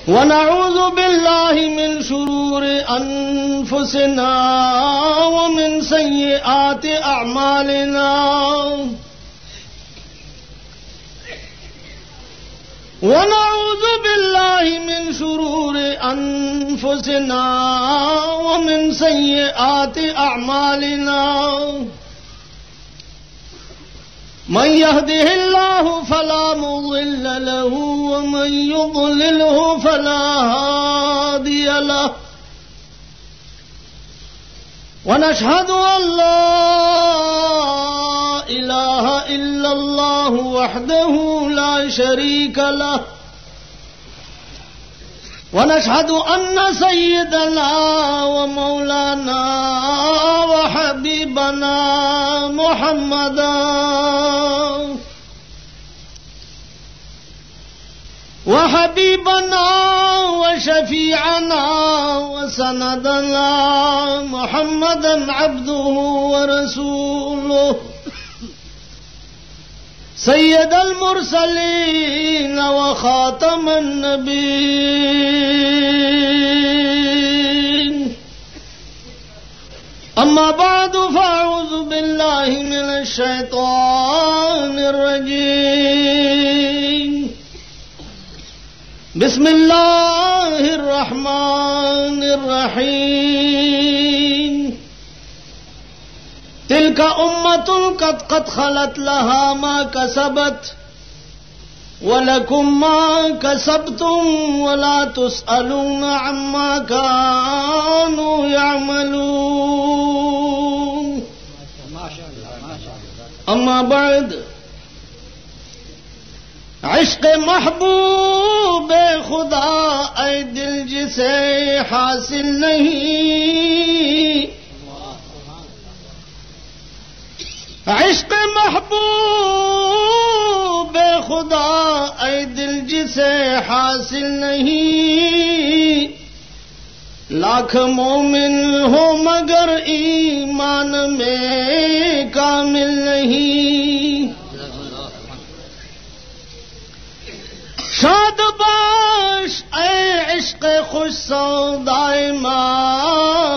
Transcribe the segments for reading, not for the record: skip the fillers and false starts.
वनऊज़ु बिल्लाहि मिन शुरूरि अनफुसिना व मिन सय्यिआति अअमालिना वनऊज़ु बिल्लाहि मिन शुरूरि अनफुसिना व मिन सय्यिआति अअमालिना मन यहदिहिल्लाहु फला मुज़िल्ल लहु व मन युज़लिलहु फला हादिय लहु व नशहदु अल्ला इलाहा इल्लल्लाहु वहदहु ला शरीक लहु व नशहदु अन्न सय्यदना व मौलाना व हबीबना मुहम्मदन व हबीबना व शफीअना व सनदना मुहम्मदन अब्दुहु व रसूलुहु सय्यदल मुरसलीन व खातमन नबीय्यीन अम्मा बादु फ़अऊज़ु बिल्लाहि मिनश शैतानिर रजीम बिस्मिल्लाहिर रहमानिर रहीम तिलका उम्मतुन क़द खलत लहा मा कसबत वलकुम मा कसबतुम वला तुसअलूना अम्मा कानू यअमलून। अम्मा बाद इश्क़ महबूब खुदा ऐ दिल जिसे हासिल नहीं, इश्क़ महबूब खुदा ऐ दिल जिसे हासिल नहीं, लाख मोमिन हो मगर ईमान में कामिल नहीं। शादबाश ऐ इश्क़ खुश सौदाए माँ,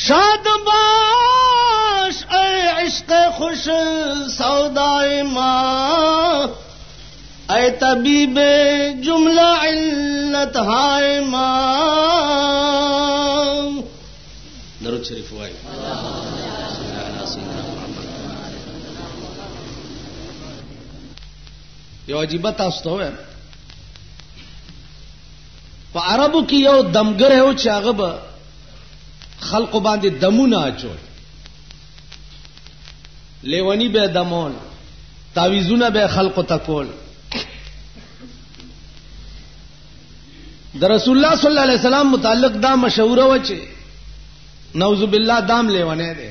शादबाश ऐ इश्क़ खुश सौदाए माँ, ऐ तबीबे जुमला इल्लत हाय माँ। दरूद शरीफ वाई। यो अजीबा तास्तो है په عربو کې یو دمګر یو چې هغه به خلق باندې دمونه اچول، لیونی به دمول، تعویذونه به خلق تکول. د رسول الله صلی الله علیه وسلم متعلق دا مشوره و چې نعوذ بالله دام لیونه دی.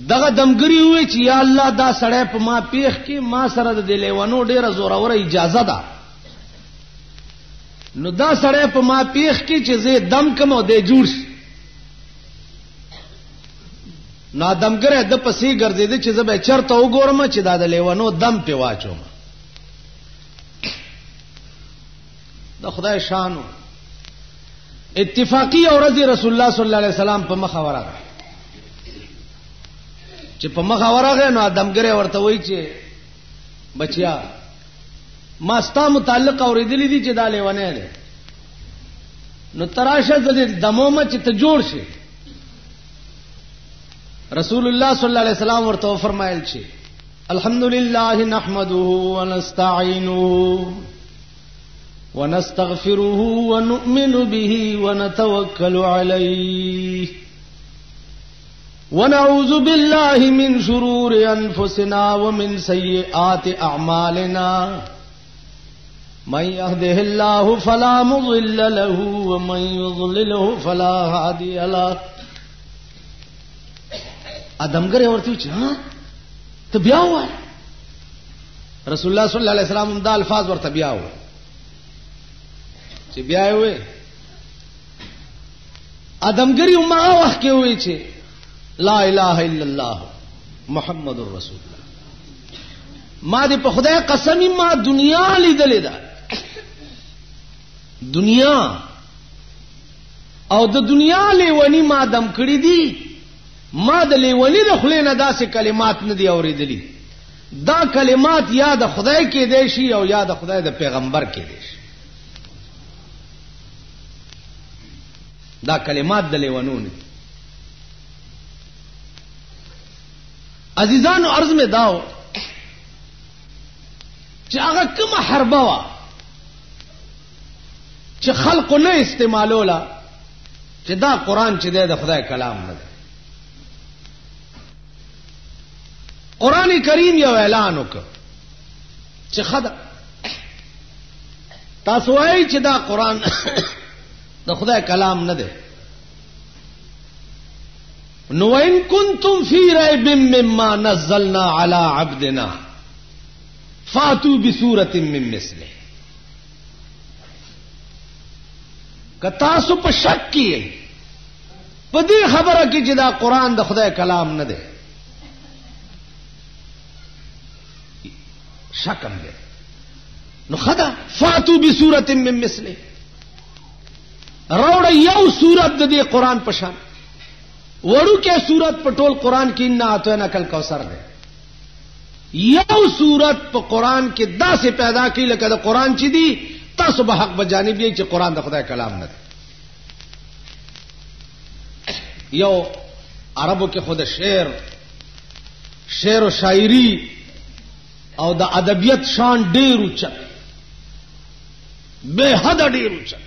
دغه دمګری وی چې یا الله دا سړی په ما پیخ کې ما سره د لیوانو ډیره زوره اجازه ده، نو دا سړی په ما پیخ کې چې زه دم کوم او دې جوړ شي. نو دمګره د پسې ګرځیدي چې زه به چرته وګورم چې دا د لیوانو دم په واچوم. د خدای شانو اتفاقی ورځ رسول الله صلی الله علیه وسلم په مخ ورغه، چې په مخ ورغه نو دمګره ورته وایي چې بچیا ما ستا متعلق اوریدلی دي چې دا لیوانه دی، نو تراشه د دمومه چې ته جوړ شي. رسول الله صلی الله علیه وسلم ورته فرمایل چې الحمدلله نحمده ونستعينه ونستغفره ونؤمن به ونتوكل عليه ونعوذ بالله من شرور انفسنا ومن سيئات اعمالنا من يهده الله فلا مضل له ومن يضلله فلا هادي له. ادمګر ورته چې ها ته بیا وای، رسول الله صلی الله علیه وسلم دا الفاظ ورته بیا وای چې بیا وای. ادمګری ما وخت کې وای چې لا اله الا الله محمد رسول الله. ما دې په خدای قسمی ما دنیا لیدلې ده، دنیا او د دنیا لیونی ما دم کړی دي، ما د لیونی د خلې نه داسې کلمات نه دي اورېدلي. دا کلمات یا د خدای کې دی شي او یا د خدای د پیغمبر کې دی شي. دا کلمات د لیونو نه. عزیزانو عرض میں داو چې هغه کومه حربه وا چې خلق نه استعمالولا چې دا قران چې دی د خدای کلام نه دی. قران کریم یو اعلان وکړ چې خدا تاسو وایي چې دا قران د خدای کلام نه دی. نو ان کنتم فی ریب مما نزلنا علی عبدنا فاتوا بسورۃ من مثله. که تاسو په شک کې په دې خبره کې چې دا قران د خدای کلام نه دی، شکم دی، نو خدا فاتوا بسورۃ من مثله، راوړ یو سورۃ د دې قران په شان. وړو کې سورۃ په ټول قران کې نه اته نقل کوثر ده. یو سورۃ په قران کې داسې پیدا کړي لکه د قران چې دی تاسو به حق بجانب یې چې قران د خدای کلام نه دی. یو عربو کې خود شعر او شاعری او د ادبیت شان ډیر اوچت، بے حد ډیر اوچت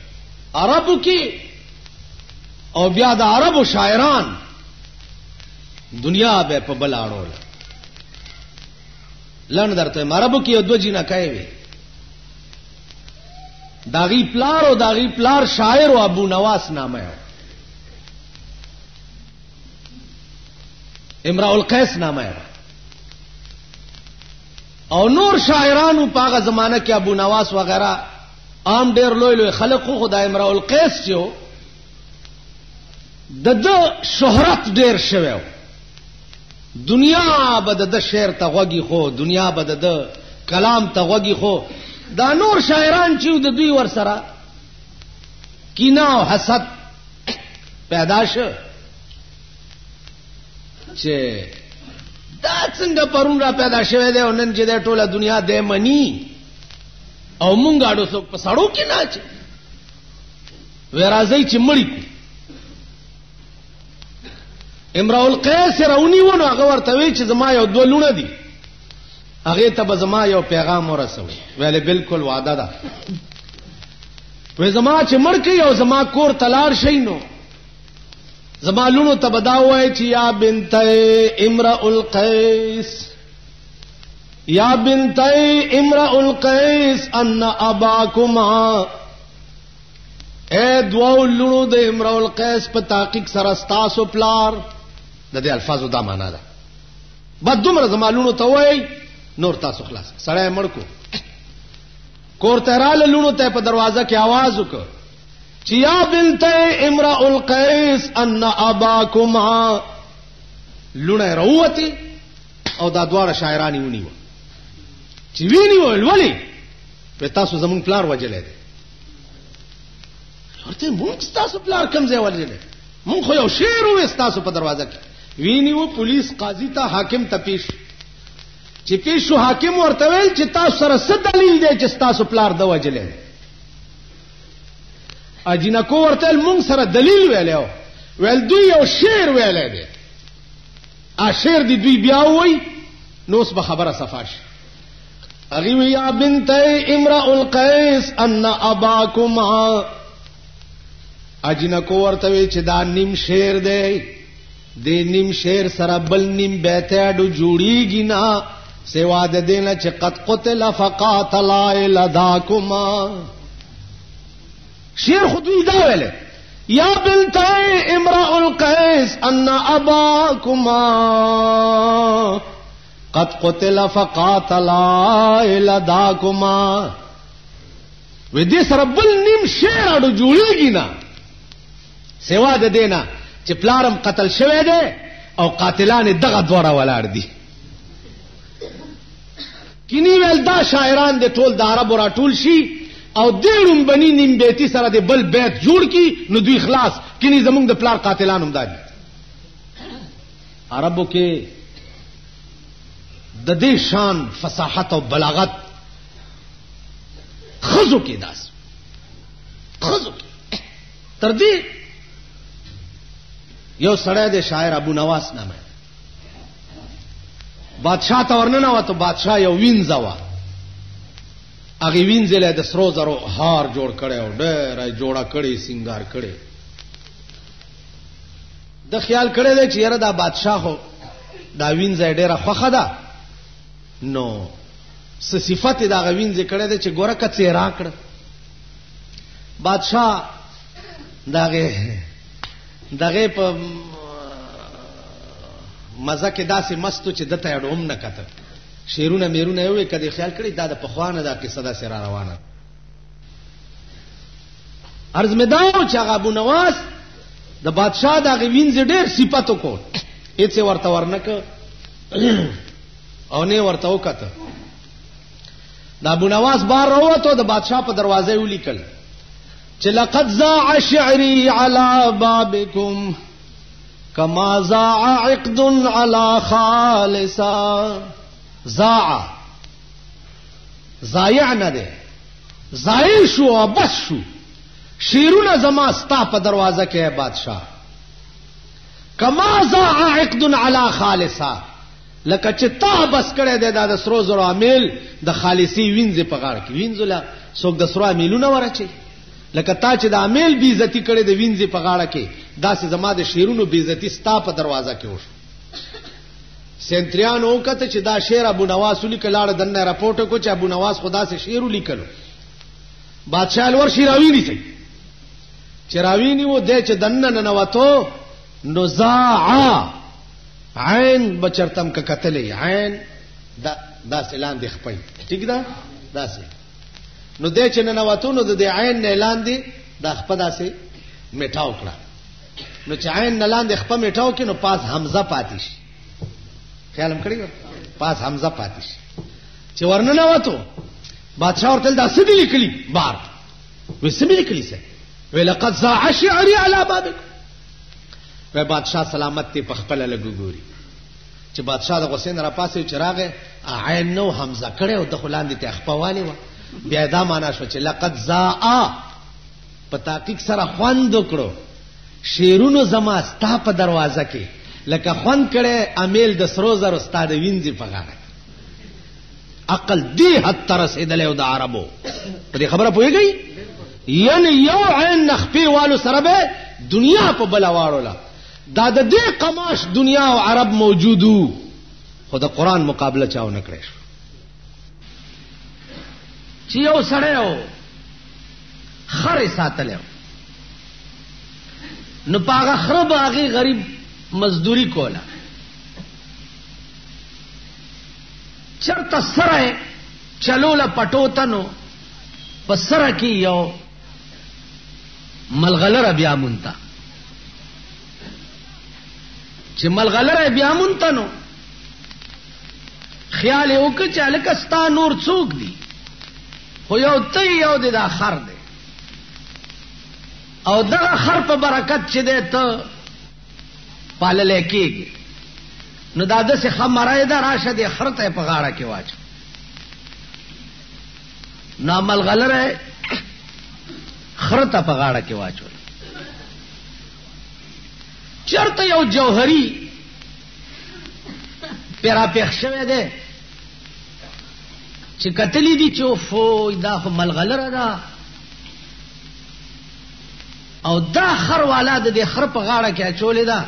عربو کې. او بیا د عربو شاعران دنیا به په بل اړول لن درته عربو کې دو جنا کوي. داغي پلار او داغي پلار شاعر او ابو نواس نامه ہے، امرؤ القیس نامه ہے. او نور شاعرانو پاغه زمانہ کې ابو نواس وغیرہ عام ډیر لوی لوی خلقو. خدای امرؤ القیس چې د شهرت ډیر شوی، دنیا به د شعر ته غوږی خو، دنیا به د کلام ته غوږی خو. دا نور شاعران چې د دوی ور سره کینه او حسد پیدا شو چې دا څنګه پرون را پیدا شوی دی او نن چې د ټوله دنیا د منی او مونږ اډو څوک په سړو کې نه چې ورازي چې مړی کو. امرؤ القیس راونیونه هغه ورته وی چې زما یو دوه لونه دي، هغه ته به زما یو پیغام ورسوي. ویلې بالکل وعده ده. وې زما چې مړ کې او زما کور تلار شي نو زما لونو ته بداوي چې یا بنت امرؤ القیس، یا بنت امرؤ القیس ان اباکما، اے دوو لونو د امرؤ القیس په تحقیق سره ستاسو پلار. د دې الفاظو دا معنا ده. بد دومره زمالونو ته وای نور تاسو خلاص. سړی مړ کو کور تراله لونو ته په دروازه کې आवाज وکړ چې یا بنت امرؤ القیس ان اباکما. لونه راوتی او دا دواره شاعرانی ونیو چې وینیو ولی په تاسو زمون پلار وجلې دي. ورته مونږ تاسو پلار کم ځای وجلې، مونږ خو یو شعر وې تاسو په دروازه کې وینیو. پولیس قاضي ته حاکم ته پیش چې پیش شو. حاکم ورته ویل چې تاسو سره څه دلیل دی چې تاسو پلار د وجلې؟ اجینکو ورته مونږ سره دلیل ویلو، ویل دوی یو شعر ویلې دی، ا شعر دی دوی بیا وای نو اوس به خبره صفاش. اغي وی یا بنت امرؤ القیس ان اباکما. اجینکو ورته وی چې دا نیم شعر دی، د نیم شعر سره بل نیم بیت اډو جوړیږي نه سوا د دینه چې قد قتل فقاتل لداکما. شعر خود وی دا ویل یا بنت امرؤ القیس ان اباکما قد قتل فقاتل لداکما. و دې سره بل نیم شعر اډو جوړیږي نه سوا د دینه چې پلارم قتل شوی دی او قاتلان دغه دوره ولاړ دي. کینی ویل دا شاعران د ټول د عرب را ټول شي او دیړم بنی نیم بیتی سره د بل بیت جوړ کی نو دوی خلاص کینی زمونږ د پلار قاتلان هم دادي عربو کې د دې شان فصاحت او بلاغت خزو کې داس خزو تر دې یو سړی د شاعر ابو نواس نامه بادشاہ ته ورننه وته بادشاہ یو وینځه وا هغه وینځه له د سرو زرو هار جوړ کړي او ډېر جوړا کړي سنگار کړي د خیال کړي دی چې یاره دا بادشاہ هو دا وینځه ډېره خوخه ده نو صفات دا غوینځه کړي دی چې ګوره کڅې راکړ بادشاہ دغه په مزه کې داسې مستو چې دته اډوم نه کته شیرونه میرونه یو کدي خیال کړي دا د پخوانه دا قصه دا سره روانه عرض مداو چې هغه ابو نواس د بادشاہ دا غوینځ ډېر صفاتو کو هیڅ ورته ورنک او نه ورته وکته دا ابو نواس بار راوته د بادشاہ په دروازه ولیکل چې لقد زاع شعري على بابكم كما زاع عقد على خالصا زاع ضایع نه ده ضایع شو او بس شو شیرونه زما ستا په دروازه کې بادشاہ كما زاع عقد على خالصا لکه چې تا بس کړه د سرو زرو عامل د خالصي وینځ په غاړه کې وینځله څوک د سرو عاملونه ورچي لکه تا چې د عامل بی عزتی کړي د وینځ په غاړه کې داسې زما د شیرونو بی عزتی ستا په دروازه کې وشو سنتریان وکړه چې دا شعر ابو نواس لیکل لاړ دنه راپورټ کو چې ابو نواس خدا سے شعر لیکلو بادشاہ ور شیراوی ني سي چراوی ني و د چې دنه ننوتو نزاع عین بچرتم کا قتلې عین دا سلام د خپل ٹھیک ده داسې نو د چې ننوتو نو د عین نه لاندې د خپل داسې میټاو کړه نو چې عین نه لاندې خپل میټاو کې نو پاس حمزه پاتې شي خیالم کړی پاس حمزه پاتې شي چې ورننه وته بادشاہ ورته دا سدي لیکلي بار وسمې لیکلي څه ولقد زاع شعري على بابك و بادشاہ سلامت ته پخپل لګوري چې بادشاہ د حسین را پاسې چراغه عین نو حمزه کړي او د خلاندې ته خپوالی و بیا دا معنا شو چې لقد زاء په تحقیق سره خوند وکړو شیرونو زما ستا په دروازه کې لکه خوند کړي امیل د سرو زر استاد وینځي په غاړه عقل دی حد تر رسیدل او د عربو په دې خبره پوهیږي یعنی یو عین نخپی والو سره به دنیا په بلا واړولا دا د دې قماش دنیا او عرب موجودو خو د قران مقابله چاو نه کړی چې یو سړی و خر ساتلو نو پاغه خرب هغه غریب مزدوری کوله چرته سره چلوله پټوتنو په سره کې یو ملغلره بیا مونتا چې ملغلره بیا مونتا نو خیال یو کې چې الکستا نور څوک دی خو یو ته یو د خر دی او دغه خر په برکت چې دی ته پالل کېږي نو دا د څه خمرای دا راشه دی خر ته په غاړه کې واچ نو ملغلره خرته په غاړه کې واچول چرته یو جوهری پیرا پېښ شوی دی چې کتلی دي چې فو دا خو ملغلره ده او دا خر والا د دې خر په غاړه کې اچولې ده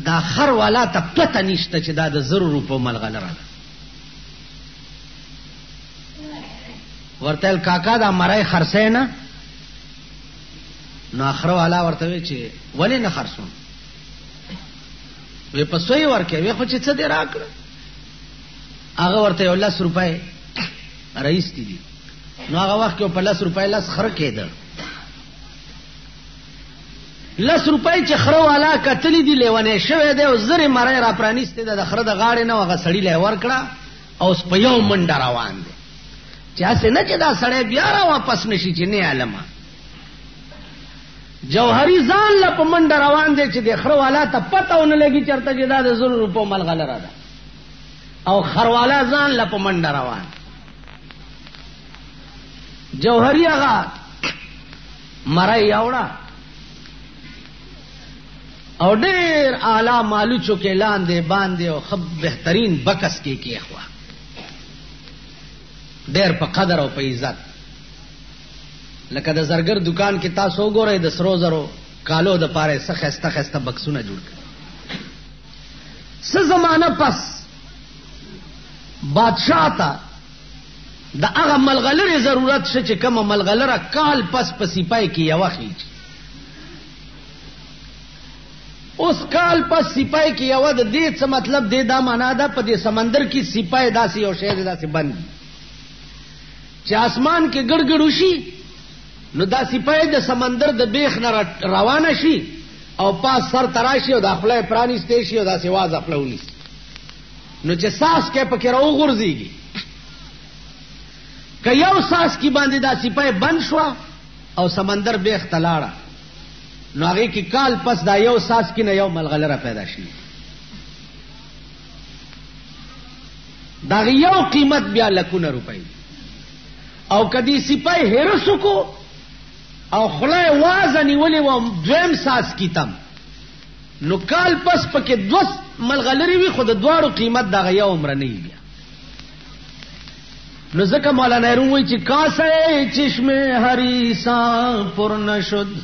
دا خر والا ته پته نشته چې دا د 0 روپو ملغلره ده ورته کاکا دا مړای خرڅه نه نو اخر والا ورته وی چې ولې نه خرڅون وی په سوی ورکه وی خو چې څه دی راکړه هغه ورته 10 روپۍ رئیس دي نو هغه وخت کې په 10 روپۍ لاس خر کېده 10 روپۍ چې خر والا کتلې دي لیونه شوی دی او زری مړای را پرانیسته د خر د غاړې نه هغه سړی له ور کړه او اس په یو منډه روان دی چا سه نه چې دا سړی بیا را واپس نشي چې نه علما جوهری ځان لا په منډه روان دی چې د خر والا ته پته ونه لګي چرته چې دا د 100 روپو ملغلره ده او خر والا ځان لا په منډه روان جوهری هغه مړی اوړه او ډېر اعلی مالوچو کې لاندې باندې او خب بهترین بکس کې کېخوا ډېر په قدر او په عزت لکه د زرګر دکان کې تاسو وګورئ د سرو زرو کالو د پاره سخسته خسته بکسونه جوړ کړي څه زمانہ پس بادشاہ تا د هغه ملغلره ضرورت شې چې کومه ملغلره کال پس په سپای کې یو خېج اوس کال پس سپای کې یو د دې څه مطلب دی دا معنا ده په دې سمندر کې سپای داسې یو شی داسې بند چې اسمان کې ګړګړ وشي نو دا سپای د سمندر د بیخ نه روانه شي او پاس سر تراشي او د خپل پرانیستې شي او دا سیواز خپل ونی نو چې ساس کې پکې راو غورځيږي که یو ساس کی باندې دا سپای بند شو او سمندر بیخ تلاړه نو هغه کې کال پس دا یو ساس کې نه یو ملغلره پیدا شي دا یو قیمت بیا لکونه روپۍ او کدی سپای هرسو کو او خلای وازنی ولی و دویم ساس کی تم نو کال پس پکې دوس ملغلری وی خود دوارو قیمت دا یو عمر نه بیا نو ځکه مولانا روم وی چې کاسه چشمه حریصا پر نشد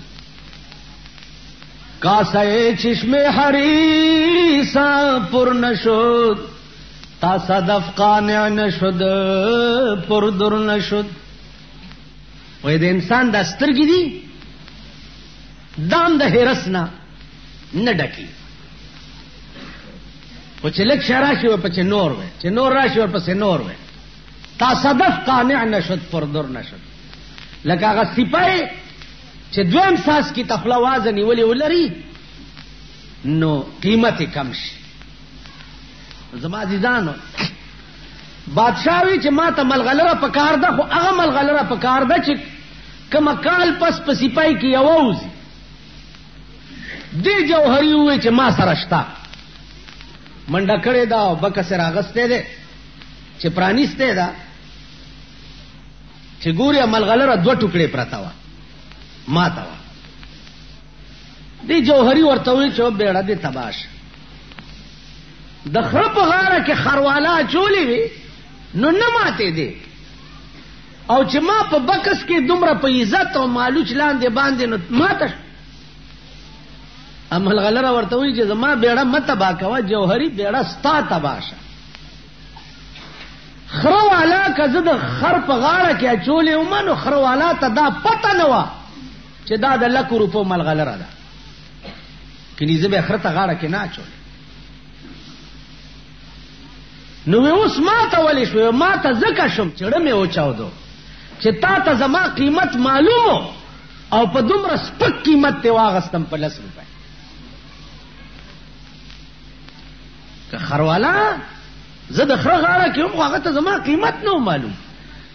کاسه چشمه حریصا پر نشد تا صدف قانع نشد پر در نشد وې د انسان د سترګې دي دام د هرسنا نه ډکی او چې لک شراشي او په نور وې چې نور راشي او په نور وې تا صدف قانع نشد پر در نشد لکه هغه سپای چې دویم ساس کی تخلا وازنی ولی ولري نو قیمت کم شي زما عزیزانو بادشاہوی چې ما ته ملغلره پکار ده خو هغه ملغلره پکار ده چې کما کال پس په سپای کې یووزي دی جوهری وې چې ما سره شتا منډه کړې دا بکس راغسته ده چې پرانیسته ده چې ګوري ملغلره دوه ټوکړې پراته وا ما تا وا دی جوهری ورته وې چې بیړه دې تباش د خر په غاړه کې خروالا چولې وي نو نه ماته دي او چې ما په بکس کې دومره په عزت او مالوچ لاندې باندې نو ماته عمل غلره ورته وی چې زما بیړه مت با کوا جوهری بیړه ستا تباشه خروالا کزه د خر په غاړه کې چولې ومنو خروالا ته دا پته نه و چې دا د لکو روپو مل غلره ده کله زه به خرته غاړه کې نه چولې نو اوس ما ته ولې شو ما ته زکه شم چړه مې اوچاو دو چې تا ته زما قیمت معلومو او په دومره سپک قیمت ته واغستم په 10 روپے که خروالا زه د خره غاړه کې هم هغه ته زما قیمت نو معلوم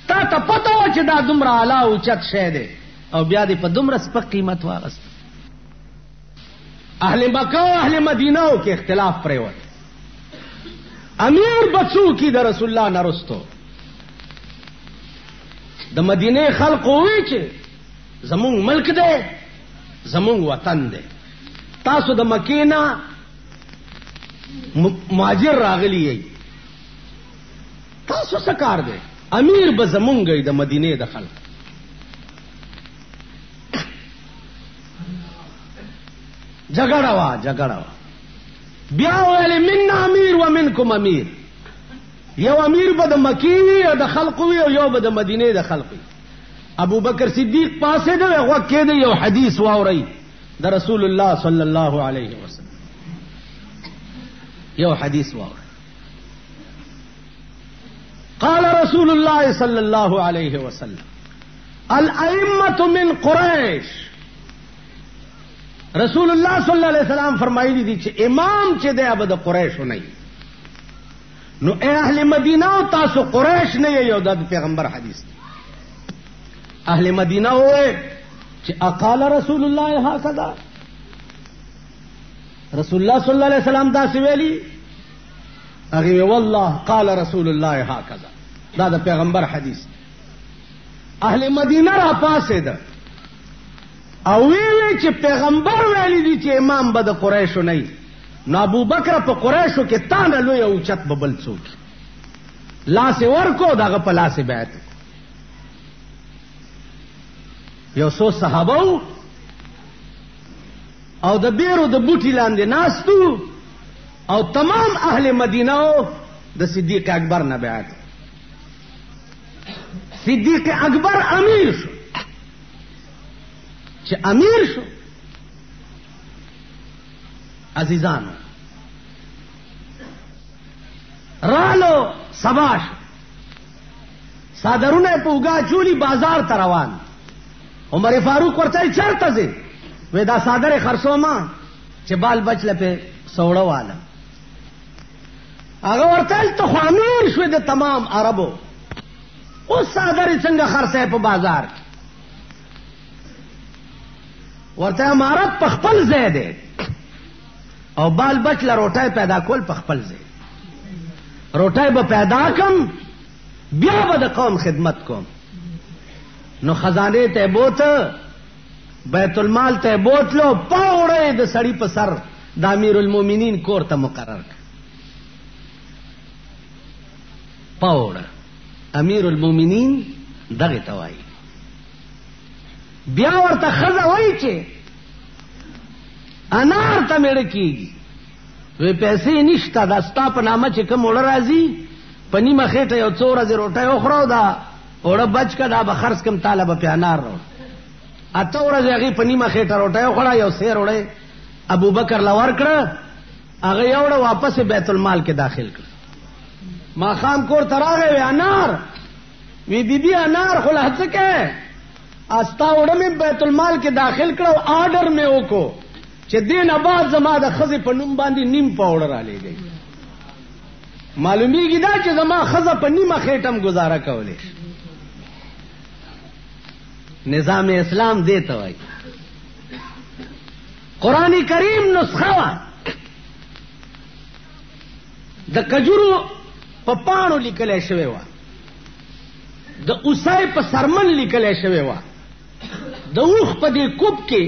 تا ته پته و چې دا دومره اعلی او چت شی دی او بیا دې په دومره سپک قیمت واغست اهل مکه او اهل مدینه او کې اختلاف پریوت امیر بچو کی د رسول الله نرستو د مدینه خلق وی چې زمون ملک دی زمون وطن دی تاسو د مکینا مهاجر راغلی ای تاسو څه کار دی امیر به زمون گئی د مدینه د خلق جګړه وا بیا ویل من امیر و منکم امیر یو امیر به د مکی وی او د خلق وی او یو به د مدینه د خلق وی ابو بکر صدیق پاسه دی هغه کې دی یو حدیث واوري د رسول الله صلی الله علیه وسلم یو حدیث واوري قال رسول الله صلی الله علیه وسلم الائمه من قریش رسول الله صلی الله علیه وسلم فرمایلی دي چې امام چې دی ابد قریش نه نو اے اهل مدینه او تاسو قریش نه یو د پیغمبر حدیث اهل مدینه وې چې اقال رسول الله هكذا رسول الله صلی الله علیه وسلم دا سویلی هغه والله قال رسول الله هكذا دا د پیغمبر حدیث اهل مدینه را پاسه ده او ویلې چې پیغمبر ویلي دي چې امام به د قریشو نه وي نو ابو بکر په قریشو کې تانه لوی او چت ببل څوک لاس ورکو دغه په لاس بیعت یو څو صحابه او د بیرو د بوټي لاندې ناستو او تمام اهل مدینه د صدیق اکبر نه بیعت صدیق اکبر امیر شو چې امیر شو عزیزانو رالو سباش صادرونه په وګا چولی بازار ته روان عمر فاروق ورته چرته ځي وې دا صادره خرڅو ما چې بال بچله په سوړه واله هغه ورته ته خو امیر شو د تمام عربو اوس صادره څنګه خرڅه په بازار ورته امارت په خپل ځای دی او بال بچ له روټای پیدا کول په خپل ځای روټای به پیدا کم بیا به د قوم خدمت کوم نو خزانه ته بوت بیت المال ته بوتلو پاوړې د سړی په سر د امیر المؤمنین کور ته مقرر پاوړه امیر المؤمنین دغه توای بیا ورته خزه وای چې انار ته مړ کیږي وې پیسې نشته دا ستا په نامه چې کوم وړ راځي پنی مخېټه یو څو ورځې روټه یو خورو دا وړ بچ کړه به خرڅ کم طالب په انار رو اته ورځې هغه پنی مخېټه روټه یو خړا یو سیر وړې ابو بکر لور کړه هغه یو وړ واپس بیت المال کې داخل کړ ما خام کور تراغه وی انار وی بیبي انار خلاص کې استا وړم بیت المال کې داخل کړو آرډر مې وکړو چې دین آباد زما د خزه په نوم باندې نیم پاوډر را لګي معلومیږي دا چې زما خزه په نیمه خېټم گزاره کولې نظام اسلام دیته وای قرآن کریم نسخه وا د کجورو په پاڼو لیکل شوی و د اوسای په سرمن لیکل شوی و د اوخ په دې کوب کې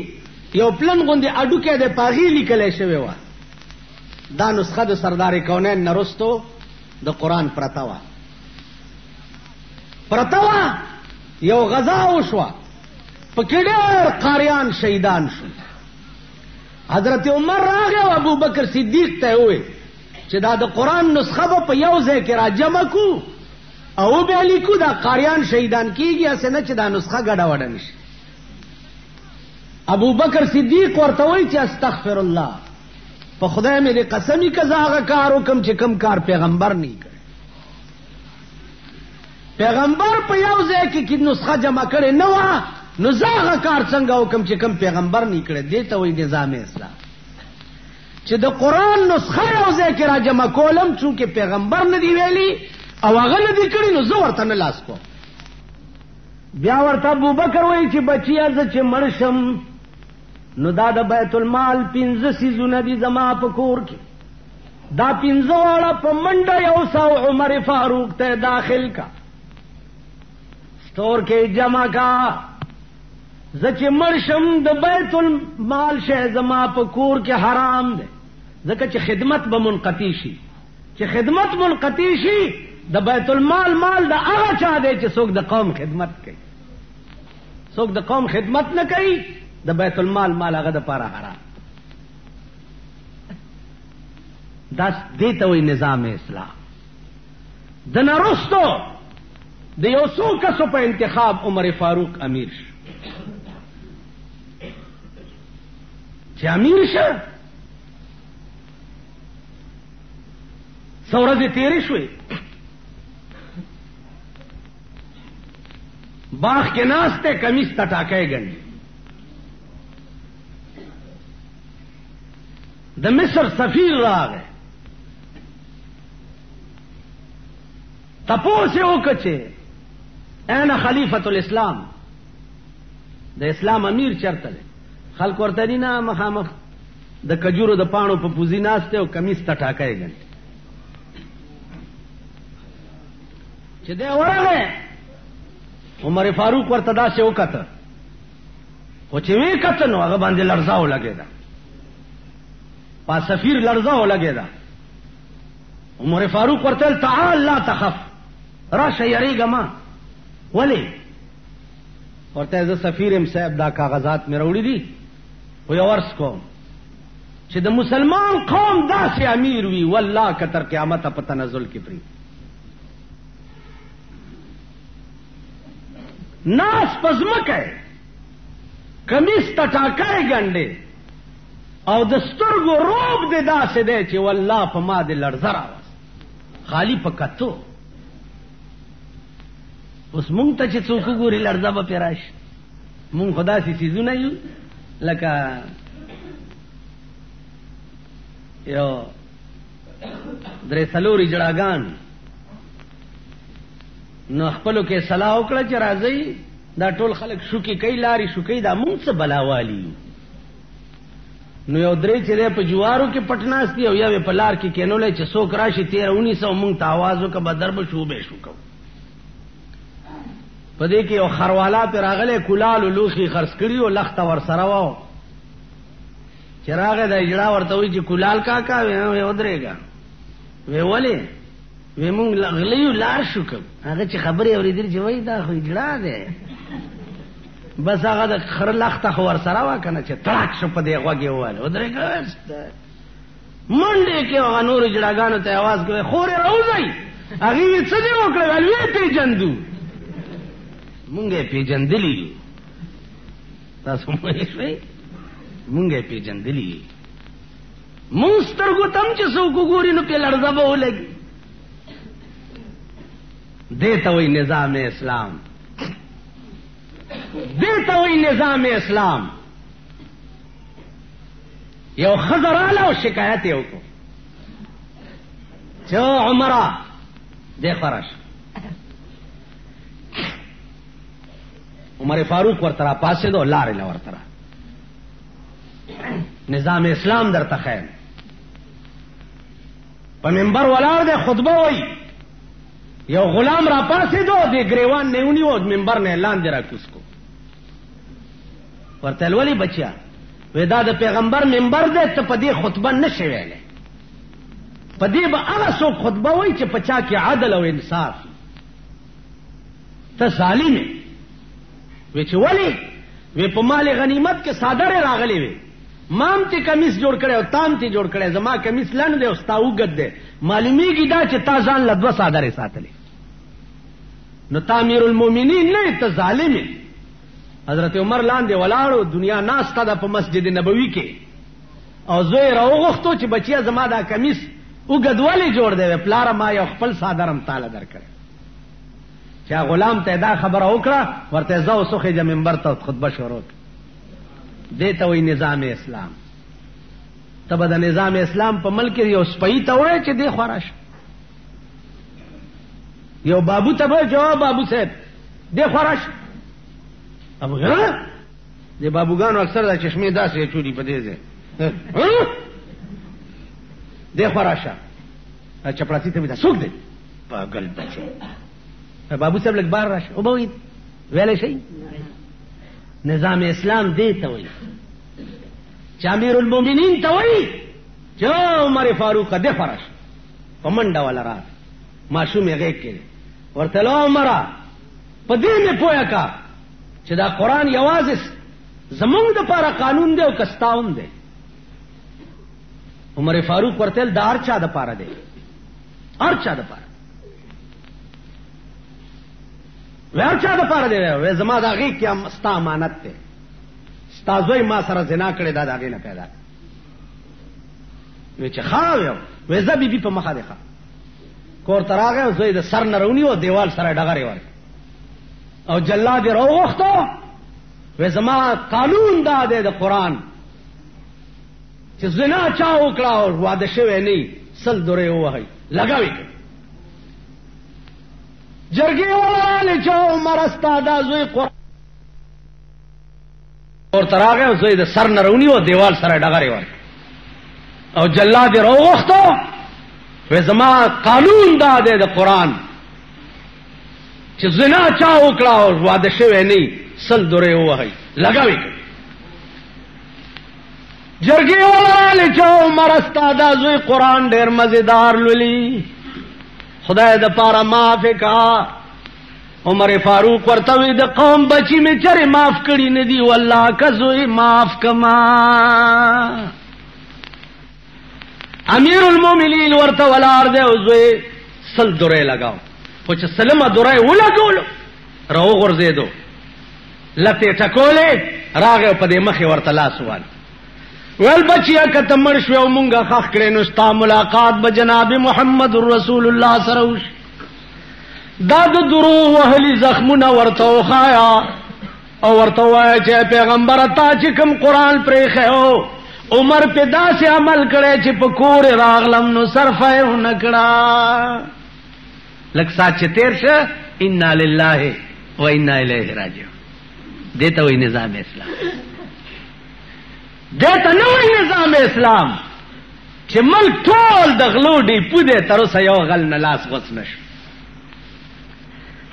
یو پلن غوندي اډو کې د پاغي لیکل شوی و دا نسخه د سردار کونین نرستو د قرآن پرتاوا یو غزا وشوا په کې ډېر قاریان شهیدان شو حضرت عمر راغی او ابو بکر صدیق ته وې چې دا د قرآن نسخه په یو ځای کې را جمع کو او به لیکو دا قاریان شهیدان کیږي اسنه چې دا نسخه ګډه وډه نشي ابو بکر صدیق ورته وایي چې استغفر الله په خدای مې دې قسمی کزاغه کار وکم چې کم کار پیغمبر نه کړ پیغمبر په یو ځای کې نسخه جمع کړي نه و نو زاغه کار څنګه وکم چې کم پیغمبر نه کړ دې ته وایي نظام اسلام چې د قرآن نسخه یو ځای کې را جمع کولم چې پیغمبر نه دی ویلي او هغه نه دی کړی نو زه ورته نه لاس کوم بیا ورته ابو بکر وایي چې بچیا زه چې مړ شم نو دا د بیت المال 15 سیزونه دي زما په کور کې دا 15 واړه په منډه یو سو عمر فاروق ته داخل کا سٹور کې جمع کا زکه مرشم د بیت المال شه زما په کور کې حرام ده زکه چې خدمت به منقطی شي چې خدمت منقطی شي د بیت المال مال د هغه چا دی چې څوک د قوم خدمت کوي څوک د قوم خدمت نه کوي د بیت المال مال هغه د پاره حرام دا دیته وی نظام اسلام د نرستو د یو څو کسو په انتخاب عمر فاروق امیر شو چې امیر شه څورځې تیرې شوې باغ کې ناشته کمیس ته ټاکای ګنډي د مصر سفیر راغی تپوس یې وکړه چې اين خلیفۃ الاسلام، د اسلام امیر چرته دی؟ خلک ورته دي نه مخامخ د کجورو د پاڼو په پوزي ناسته او کمیس ته ټاکای ګنډي. چې دی ورغی عمر فاروق ورته داسې وکړه، خو چې وی کته نو هغه باندې لړزا ولګېده، پا سفیر لړزا ولګېده. عمر فاروق ورته تعال لا تخف، راشه یریږه ما. ولې؟ ورته زه سفیر ام صاحب دا کاغذات مې راوړي دي خو یو عرض کوم چې د مسلمان قوم داسې امیر وي والله که تر قیامته په تنزل کې پرې ناس پزمکه کمیس ته ټاکای ګنډې او د سترګو روب دې داسې دی چې والله په ما دې لړزه راوست خالی په کتو. اوس مونږ ته چې څوک وګوري لړزه به پرې راشي. مونږ خو داسې څیزونه یو لکه یو درې څلورې جړاګان، نو خپلو کې صلاح وکړه چې راځئ دا ټول خلک شوکې کوي لارې شوکې دا مونږ څه بلاوالي یو. نو یو درې چې دی په جوارو کې پټ ناست دي او یو په لار کې کینولی چې څوک راشي 13-19 مونږ ته آواز وکړه به در به شو به شو کوو. په دې کې یو خروالا پې راغلی کلالو لوښي خرڅ کړي او لخته ورسره وه. چې راغی د اجړا ورته وایي چې کلال کاکا وی ودرېږه. وی ولې؟ وی مونږ غلیو لار شو کوو. هغه چې خبرې اورېدلې چې وایي دا خو اجړا دی، بس هغه د خره لخته خو ورسره وه که نه چې تړاک شو په دې غوږ یې وویل ودرېږه. منډې کې هغه نورو جړاګانو ته اواز کوي خورې راوځئ. هغې وی څه دې وکړه؟ ویل ویې پېژندو، مونږ یې پېژندلي یو. تاسو پوه شوئ؟ مونږ یې پېژندلي یو. مونږ سترګو ته هم چې څوک وګوري نو پې لړزه به ولګي. دې ته وایي نظام اسلام، دې ته وایي نظام اسلام. یو ښځه راله او شکایت یې وکړو چې عمره دې خوا راشه. عمر فاروق ورته را پاسېدو لارې له ورته را نظام اسلام درته ښیم. په منبر ولاړ دی خطبه وایي، یو غلام را پاسېدو دې ګریوان نه ونیو منبر نه لاندې را کوز کو. ورته ولې بچیا؟ وی دا د پیغمبر منبر دی ته په دې خطبه نه شې ویلی، په دې به هغه څوک خطبه وایي چې په چا کې عدل او انصاف. ته ظالم یې. وی چې ولې؟ وی په مال غنیمت کې صادرې راغلی وي، مام تی کمیس جوړ کړی او تام تی جوړ کړی، زما کمیس لنډ دی او ستا اوږد دی، معلومیږي دا چې تا ځان له 2 صادرې ساتلې. نو تا امیر المؤمنین نه، ته ظالم یې. حضرت عمر لاندې ولاړو، دنیا ناسته ده په مسجد نبوي کې، او زوی راوغوښتو چې بچیا زما دا کمیس اوږد ولې جوړ دی؟ پلاره ما یو خپل صادرم تاله درکړی. چې غلام ته دا خبره وکړه ورته زه اوس وخېږه منبر ته خطبه شروع کړه. دې ته وایي نظام اسلام. ته به د نظام اسلام په ملک یو سپۍ ته وایې چې دې خوا راشه، یو بابو ته به جواب بابو صاحب دې خوا راشه. اب غیره دې بابوګانو اکثر دا چشمې داسې چوري په دې ځای دې خوا راشه. چپړاسي ته مې دا څوک دی؟ پاگل بچی. بابو صاحب لږ بار راشه. او به وایي ویلی شئ نظام اسلام دې ته وایي چې امیر المؤمنین ته وایي چې عمر فاروق دې خوا راشه. په منډه والا راغی، ماشوم یې غېږ کې ورته له عمره په دې مې پوهه کا چې دا قرآن یوازې زمونږ دپاره قانون دی او که ستا هم دی. عمر فاروق ورته ویل دا هر چا دپاره دی، هر چا دپاره. وی هر چا دپاره دی. وی زما د هغې کې ستا امانت دی، ستا زوی ما سره زنا کړې دا د هغې نه پیدا. وی چې ښه وی وی زه بي بي په مخه دی ښه. کور ته راغی او زوی د سر نه راونیو، دیوال سره ډغرې ورکړې او جلاد یې راوغوښتو. وی زما قانون دا دی د قرآن چې زنا چا وکړه او واده شوی نه 100 دورې ووهئ لګوي. جرګي ولاله چې عمر استاده زوی قرآن اور تراغه زوی د سر نرونی او دیوال سره ډغره ور او جلاد روغختو و زما قانون دا دی د قرآن چې زنا چا وکړه او واده شوی نه سل دوره وهي لګاوي جرګي ولاله چې عمر استاده زوی قرآن ډیر مزیدار لولي خدای د پاره معاف کا عمر فاروق ورته وی د قوم بچی می چرې معاف کړي نه دی والله کزوی معاف کما امیر المؤمنین ورته ولار دی او زوی سل دوره لگاو خو چې سلمه دوره ولګولو راو غرزیدو لته ټکولې راغه په دې مخې ورته لاس وال ول بچیا کته مړ شو مونږه خخ کړي نو ستا ملاقات به جناب محمد رسول الله سره وش دا د درو وهلي زخمونه ورته وخایا او ورته وای چې پیغمبر تا چې کوم قران پرې خو عمر په داسې عمل کړي چې په کور راغلم نو صرفه نکړه لکه سات چې تیر شه ان لله و انا الیه راجعون دته وی نظام اسلام دته نو نظام اسلام چې ملک ټول د غلو دی پوده تر اوسه یو غل نه لاس غوڅ نشو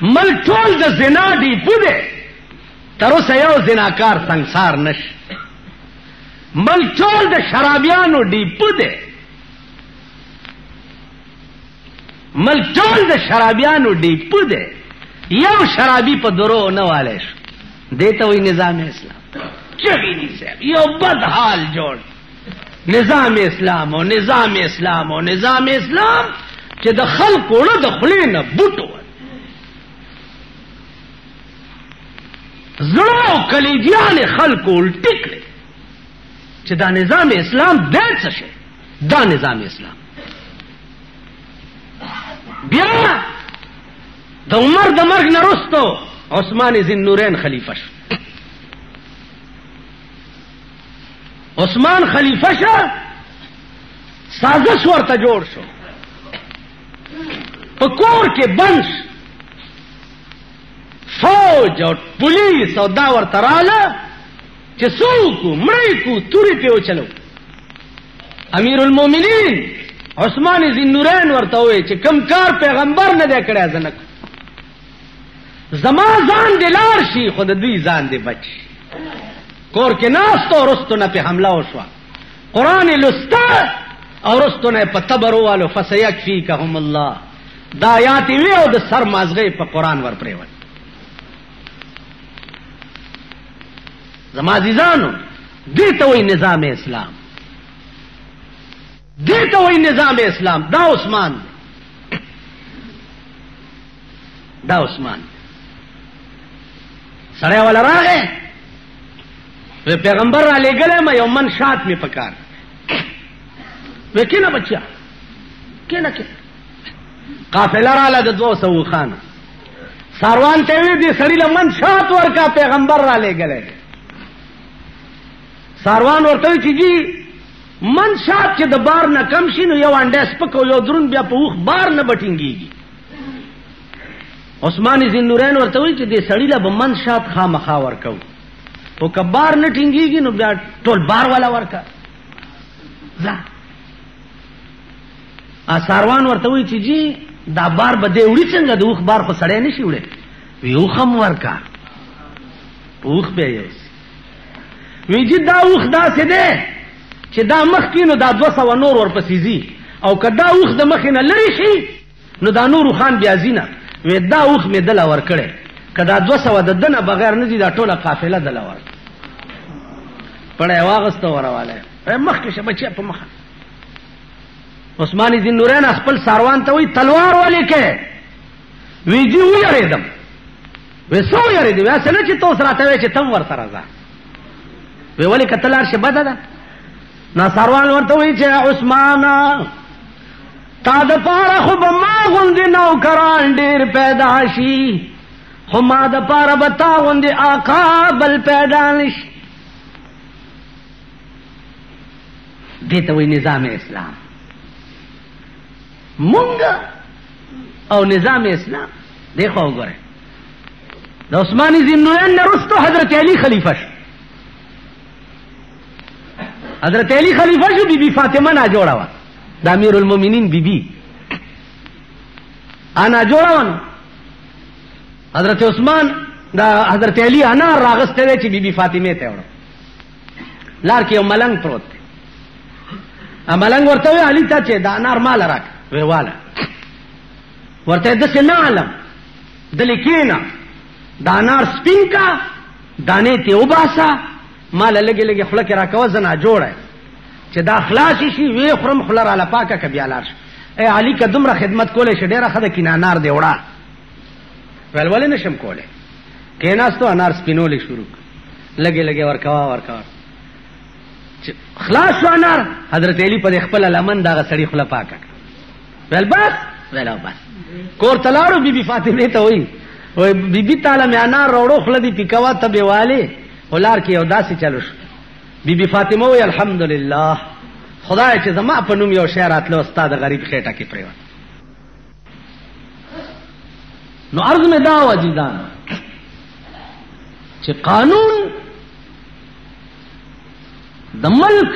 ملک ټول د زنا دی پوده تر اوسه یو زناکار سنگسار نش ملک ټول د شرابیانو دی پوده ملک ټول د شرابیانو دی پوده یو شرابی په درو نه والے شو دته وی نظام اسلام چغی نہیں صاحب یو بد حال جوڑ نظام اسلام او نظام اسلام او نظام اسلام چې د خلکو له د خلینه بوټو زړه کلیجیان خلکو الټکړي چې دا نظام اسلام دې څه شي دا نظام اسلام بیا د عمر د مرګ نه وروسته عثمان ذی النورین خلیفہ شو عثمان خلیفہ شو سازش ورته جوړ شو په کور کې بنش فوج او پولیس او دا ورته رااله چې څوک مړی کو توري په چلو امیر المؤمنین عثمان ذی النورین ورته وی چې کم کار پیغمبر نه دی کړی ځنک زما ځان دی لار شي خود دوی ځان دی بچ کور کې ناستو رستو نه په حمله وشو قران لستا او رستو نه په تبروالو فسيكفيكهم الله دا آیات وی او د سر مازغه په قران ور پریول زما عزیزانو دته وی نظام اسلام دته وی نظام اسلام دا عثمان سره ولا راغه پیغمبر را لګلې ما یو من شات می پکار وکینه بچیا کینه قافله را ل د 200 خان ساروان ته وی دي سړی لمن شات ورکا پیغمبر را لګلې ساروان ورته چې جی من شات چې د بار نه کم شینو یو انډه سپکو یو درون بیا په وخ بار نه بټینګيږي عثمان ذی النورین ورته وی چې دې سړی له من شات خامخا ورکو او کبار نه ټینګيږي نو بیا ټول بار والا ورکا ځه ساروان ورته وی چې جی دا بار به دې وړي څنګه د وخ بار خو سړی نشي وړي وی خم ورکا وخ به یې وی چې دا وخ دا څه ده چې دا مخ کینو دا 200 نور ورپسې زی او کدا وخ د مخ نه لری شي نو دا نور خان بیا زینا وی دا وخ می دل ور کړي کدا 200 د دنه بغیر نه دي دا ټوله قافله دل ور پړې واغسته ورواله مخ کې شبچه په مخ عثمان ذی النورین خپل ساروان ته وی تلوار ولې کې وی جی ویریدم وی سو یریدم واسه نه چې توس راته وی چې تم ور سره ځه وی ولې کتلار شه بد ده نا ساروان ورته وی چې عثمان تا د پاره خو به ما غوندې نوکران ډېر پیدا شي خو ما د پاره به تا غوندې آقا بل پیدا نشي دې ته وی نظام اسلام مونږ او نظام اسلام دیکھو وګوره د عثماني ذنورین نرستو حضرت علی خلیفہ شو. حضرت علی خلیفہ شو، بی بی فاطمه نا جوړه وا د امیر المؤمنین بی بی انا جوړه ون. حضرت عثمان دا حضرت علی انا راغسته چې بی بی فاطمه ته وړو. لار کې یو ملنګ پروت دی. ا ملنګ ورته وی علی ته چې دا انار مال راک وی والا ورته د څه نه علم د لیکینا دا انار سپین کا دانه ته وباسا مال لګي لګي خله کې راکوه زنا جوړه چې دا خلاص شي وی خرم خلر علی پاکه ک بیا لار. اے علی کا دمره خدمت کولې شه ډیره خده کینا انار دی وړه ولولې نشم کوله کیناستو انار سپینولې شروع لګي لګي ورکوا خلاص شو انار. حضرت علی په خپل لمن دا سړی خله پاکه ول بس ولا بس کور تلاړو بی بی فاطمه ته وای وای بی بی تعالی مې انار وروړو خله دی پکوا ته بیواله ولار کې یو داسې چلو شو. بی بی فاطمه وای الحمدلله خدای چې زما په نوم یو شعر اتلو استاد غریب خېټه کې پریو. نو عرض میں دا وجدان چې قانون د ملک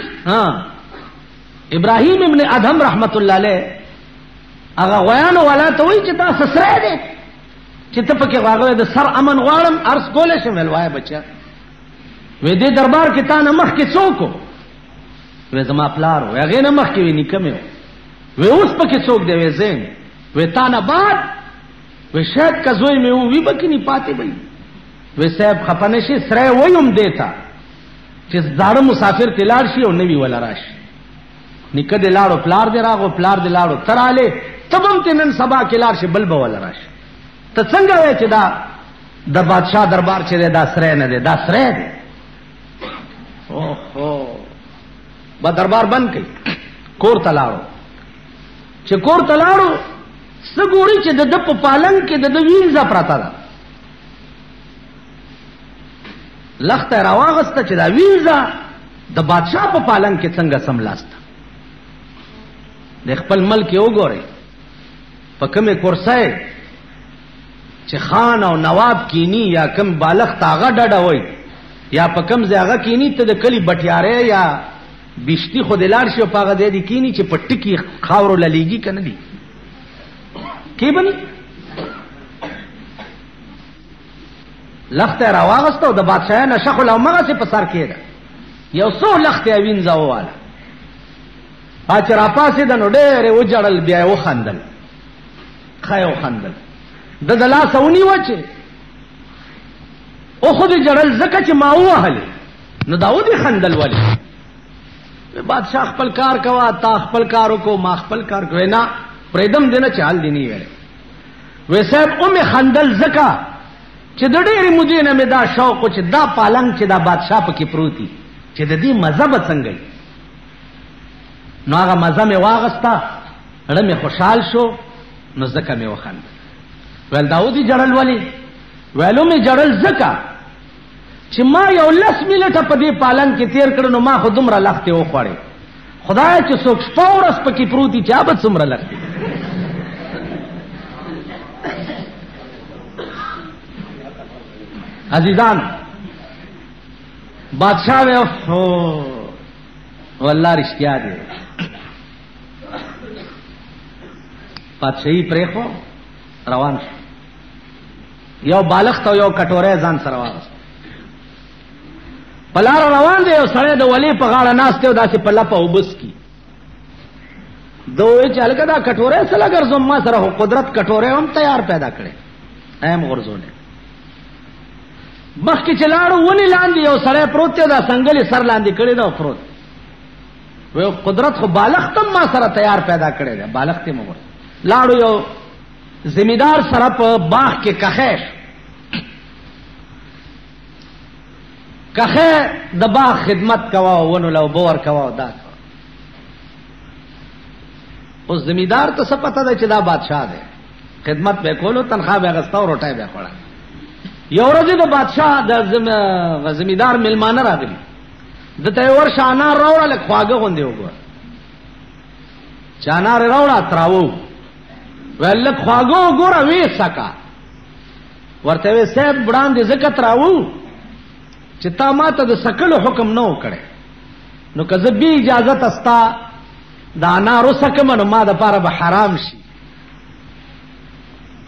ابراهیم ابن ادهم رحمت الله علیه هغه غویانو والا ته وای چې دا سسره ده چې ته پکې واغوي د سر امن غواړم ارس کولې شم ولوای بچا وې دې دربار کې تا نه مخ کې څوک وې زما پلار وې هغه نه مخ کې وې نکمه وې اوس پکې څوک دی وې زین وې تا نه بعد وې شاید کزوی مې وې بکې نه پاتې وې وې صاحب خپنه شي سره وېم دیتا چې زاړه مسافر کې لاړ شي او نوی ولا راشي نکه دې لاړو پلار دې راغو پلار دې لاړو تراله تبم ته نن سبا کې لاړ شي بل به ولا راشي. ته څنګه وای چې دا د بادشاہ دربار چې دا سره نه دی دا سره دی. اوهو با دربار بند کړي کور تلاړو چې کور تلاړو سګوري چې د په پالنګ کې د وینځه پراته ده لخت راواغسته چې دا وینځه د بادشاہ په پالنګ کې څنګه سملاسته. د خپل ملک یو ګوري په کومه کورسای چې خان او نواب کینی یا کم بالغ تاغه ډډه وای یا په کم ځای کینی ته د کلی بټیاره یا بشتی خو دلار شي په هغه دی کینی چې په ټکی خاورو للیږي کنه دی کی بني لخت راواغستو د بادشاہ نه شخل او مغه په سر کېده یو څو لخت وینځه واله اچ را پاسې د نو ډېر و جړل بیا و خندل خایو خندل د دلاسونی وچه او خو دې جړل زکه چې ما وهله نو داودی خندل ولی بادشاہ خپل کار کوا تا خپل کارو کو ما خپل کار کوي نه پردم دینه چال دی نه ویل وې صاحب او می خندل زکه چې د ډېرې مودې نه مې دا شوق چې دا پالنګ چې دا بادشاہ پکې پروتي چې د دې مذهب څنګه نو هغه مزه مې واغستا اړه مې خوشحال شو نو زکه مې وخند ول داودی جړل ولی ویلو مې جړل زکه چې ما یو 10 منټه په دې پالنګ کې تیر کړو نو ما خو دومره لخته و خوړې خدای چې څوک شپورس پکې پروتي چا به څومره لخته. عزیزان بادشاہ وے والله رښتیا دی پاتشاہي پرې خو روان شو یو بالغ ته یو کټوره ځان سره واغست پلار روان دی او سړی د ولی په غاړه ناشته او داسې په لپه وبس کی دوی چې هلکه دا کټوره سره ګرځم ما سره قدرت کټوره هم تیار پیدا کړي ایم غرزونه مخکې چې لاړو ونی لاندې یو سړی پروت دی دا څنګه سر لاندې کړی دا پروت و قدرت خو بالغ تم ما سره تیار پیدا کړی دی بالغ ته مور لاړو یو زمیدار سره په باغ کې کخیش کخه د باغ خدمت کوا ونو لو بور کوا دا اوس زمیدار ته څه پته ده چې دا بادشاہ دی خدمت به کولو تنخواه به غستا او روټای به خوړه یو ورځ د بادشاہ د زمیدار ملمانه راغلی دته ورشه انار راوړل خواګه غوندې وګور چانار راوړا تراو ول خواګه وګوره وې سکا ورته وې صاحب وړاندې زکات راو چې تا ماته د سکلو حکم نه وکړي نو که زه بی اجازه تستا دا انارو سکم نو ما د پاره به حرام شي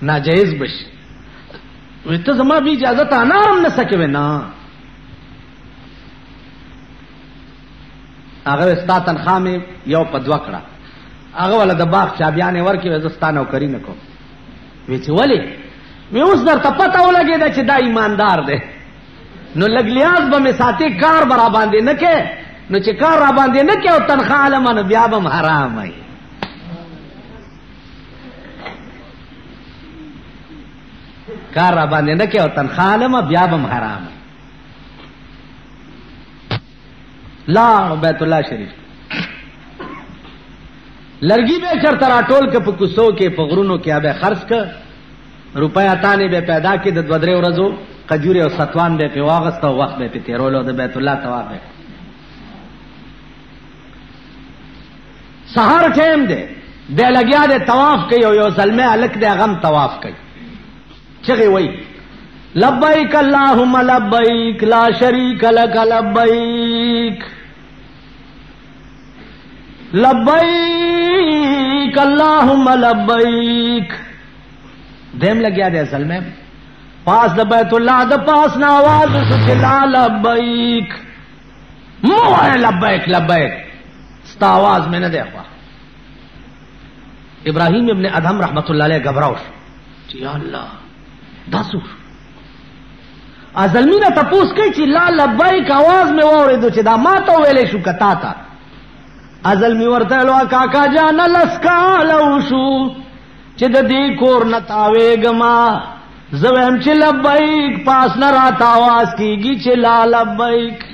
ناجایز بشي وې ته زما بی اجازه ته انارم نه سکوي نه هغه ستا تنخواه مې یو په دوه کړه هغه ولا د باغ چابیانې ورکې وې زه ستا نوکري نه کوم وې چې ولې وې اوس درته پته ولګېده چې دا ایماندار دی نو لږ لیاز به مې ساتي کار به را باندې نه کې نو چې کار را باندې نه کې او تنخواه علمه نو بیا به م حرام وي کار را باندې نه کې او تنخواه علمه بیا به م حرام وي لا بیت الله شریف لرګي به چرته راټول که په کوڅو کې په غرونو کې به خرڅ که روپیا تانې به پیدا کې د 2-3 ورځو کجوري او ستوان به په واغست او وخت به په تیرولو د بیت الله طواف به سحر ټیم دی د لګیا د طواف کوي او یو ظلمه الک د غم طواف کوي چغي وای لبیک اللهم لبیک لا شریک لک لبیک لبیک اللهم لبیک دیم لګیا دی ظلمه پاس د بیت الله د پاس نه आवाज وشو لا لبیک مو لبیک لبیک ستا आवाज میں نه دی خوا ابراهیم ابن ادهم رحمت الله علیه غبراو چې یا الله داسو ازلمینه تپوس کوي چې لا لبیک आवाज مې واورېدو چې دا ما ته ویلې شو کتا تا ازلمی ورته لو کاکا جان لسکالو شو چې د دې کور نه تاوېګما زویم چې لبیک پاس نه راته आवाज کیږي چې لا لبیک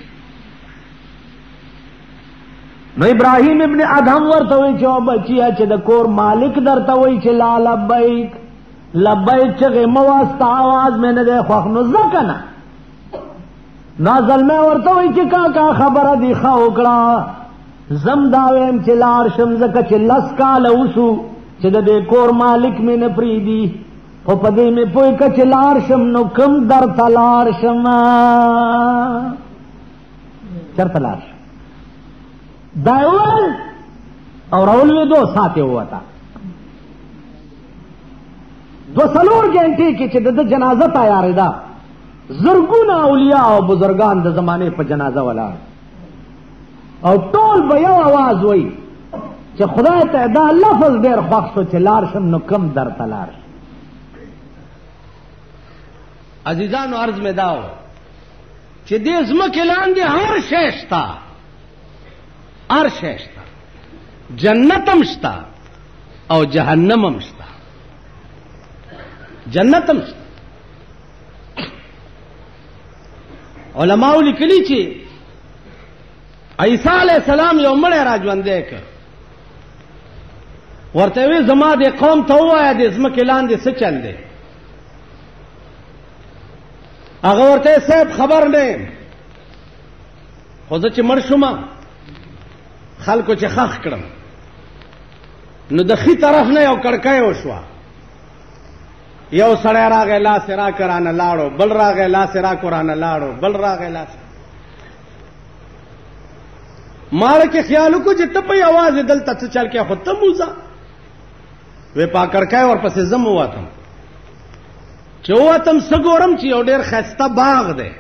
نو ابراهیم ابن ادهم ورته وی چې بچیا چې د کور مالک درته وی چې لا لبیک لبیک چې مواستا आवाज مې نه ده خو نو ځکنه نازل مې ورته وی چې کاکا خبره دی خو وکړه زم داویم چې لار شم زکه چې لس کال وشو چې د دې کور مالک مې نه پریدي خو په دې مې پوي ک چې لار شم نو کم در تلار شم چرته لار شم دایول او راول وی دو ساتي وتا 2 غنټې کې چې د جنازه تیارې ده زرګونه اولیاء او بزرگان د زمانه په جنازه ولاړ او ټول به یو आवाज وای چې خدای ته دا لفظ ډیر خوښ شو چې لار شم نو کم در تلار عزیزانو عرض می داو چې دې زمکه لاندې هر شی شته هر شی شته جنتم شته او جهنمم شته جنتم شته علماء لیکلي چې عیسی علیہ السلام یو مړی را ژوندی کړ ورته وی زما د قوم ته ووایه د ځمکې لاندې څه چل دی هغه ورته صاحب خبر نه خو زه چې مړ شوم خلکو چې خخ کړم نو د خي طرف نه یو کړکۍ وشوه یو سړی راغی لاس را کرانه لاړو بل راغی لاس را کرانه لاړو بل راغی لاس مال کې خیالو کو چې ته په आवाज دلته څه چل کې خو ته موزه وې پا کړکای ور پسې زم واتم چې واتم سګورم چې یو ډېر خسته باغ دی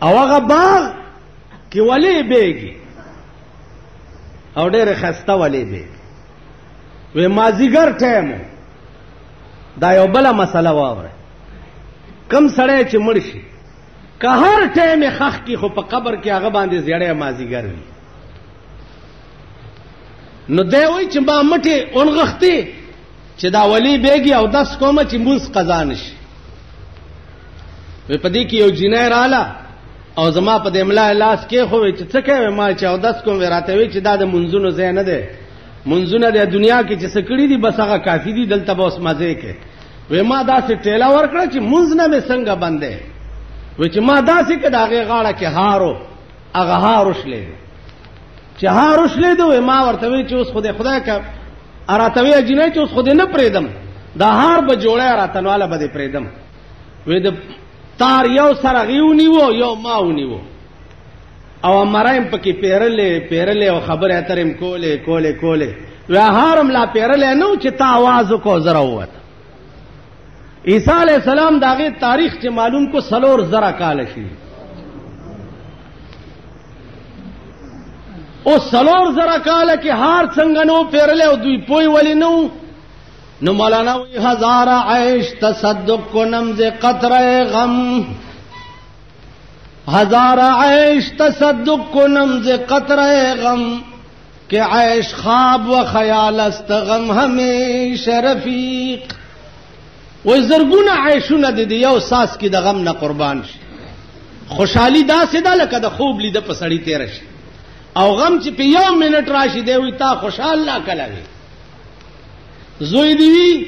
او هغه باغ کې ولې بیګي او ډېر خسته ولې بیګي وې مازیګر ټیم دا یو بل مسله واوره کم سړی چې مړ شي که هر ټیم خخ کی خو په قبر کې هغه باندې زیړې مازیګر وي نو دی وای چې ما مټه اونغختي چې دا ولی بیګي او 10 کومه چې موږ قضا نشي په دې کې یو جنای رااله او زما په دې املا لاس کې خو چې څه کوي ما چې او 10 کوم راته وی چې دا د منځونو ځای نه ده منځونه د دنیا کې چې سکړی دي بس هغه کافی دي دلته به اوس مزه کې وې ما داسې ټیلا ورکړه چې منځ نه مې څنګه بندې وې چې ما داسې کړه هغه غاړه کې هارو هغه هاروش لې چې هاروش لې دوی ما ورته وی چې اوس خدای کا اراتوی اجنه چې اوس خو دې نه پریدم دا هار به جوړه راتنواله به دې پریدم وې د تار یو سره غیونیو یو ماونیو او مرایم پکې پیرلې او خبره اترم کوله وی هارم لا پیرلې نو چې تا आवाज کو زرا ووت عیسی علیہ السلام داغه تاریخ چې معلوم کو سلور زرا کال شي او سلور زرا کال کې هار څنګه نو پیرلې او دوی پوي ولی نو مولانا وی ہزار عیش تصدق کو نمز قطرہ غم ہزار عیش تصدق کو نمز قطرہ غم کہ عیش خواب و خیال است غم ہمیشہ رفیق وہ زرگونه عیشونه د یو ساس کې د غم نه قربان شي خوشحالي داسې ده لکه د خوب لیده په سړی تیر شي او غم چې په یو منټ راشي دی وي تا خوشحال لا کلوي زوی دی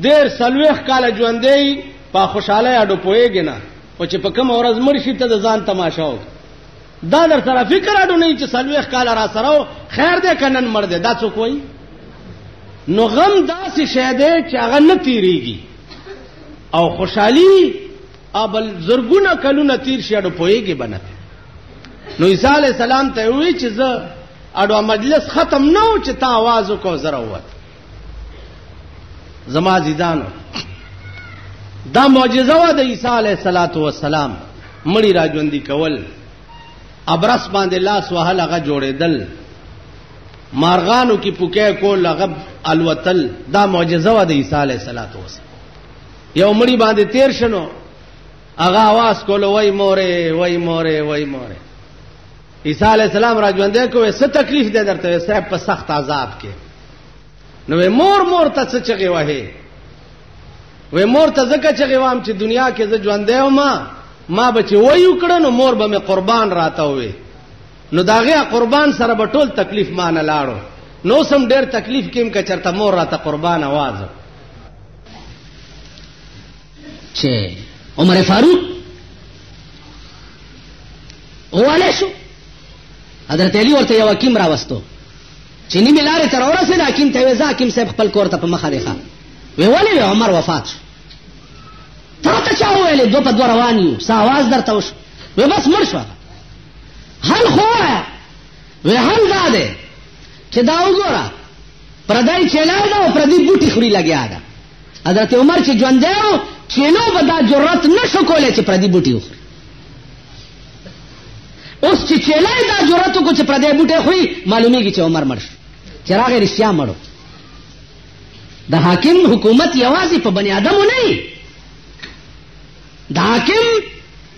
دیر سلوخ کال ژوندې په خوشاله اډو پويږي نه او چې په کوم ورځ مرشي ته د ځان تماشا و دا در سره فکر اډو نه چې سلوخ کال را سره خیر دې کنن مړ دې دا څوک وای نو غم داسې شه دې چې هغه نه تیریږي او خوشحالي ابل زرګونه کلونه تیر شي اډو پويږي بنه نو عیسی علی السلام ته وی چې زه اډو مجلس ختم نو چې تا आवाज وکاو زره وته زما عزیزانو دا معجزه و د عیسی علیه السلام مړی راځوندي کول ابرس باندې لاس وهل هغه جوړېدل مارغانو کی پوکې کول هغه الوتل دا معجزه و د عیسی علیه السلام یو مړی باندې تیر شنو هغه आवाज کول وای موره عیسی علیه السلام راځوندې کوې څه تکلیف دې درته صاحب په سخت عذاب کې نو مور ته څه چغي وهه وې مور ته زکه چغي وام چې دنیا کې ز ژوندې ما بچي وایو کړه نو مور به مې قربان راته وې نو داغه قربان سره به ټول تکلیف مان لاړو نو سم ډېر تکلیف کېم که چرته مور راته قربان आवाज چې عمر فاروق اواله شو حضرت علی ورته یو حکیم راوستو چې نیمه لارې تر ورسېد حکیم ته وځه حکیم صاحب خپل کور ته په مخه دی وی ولې عمر وفات شو ته چا ویلې دو په دوه روان یو څه आवाज درته وشو وی بس مړ شو حل خو وی حل دا دی چې دا وګوره پردای چلای دا او پردی بوټي خوري لګیا ده حضرت عمر چې ژوند دی چینو به دا جرأت نشو کولای چې پردی بوټي وخوري اوس چې چلای دا جرأت کو چې پردی بوټي خوري معلومیږي چې عمر مړ شو چې راغی رښتیا مړو د حاکم حکومت یوازې په بنی آدمو نه د حاکم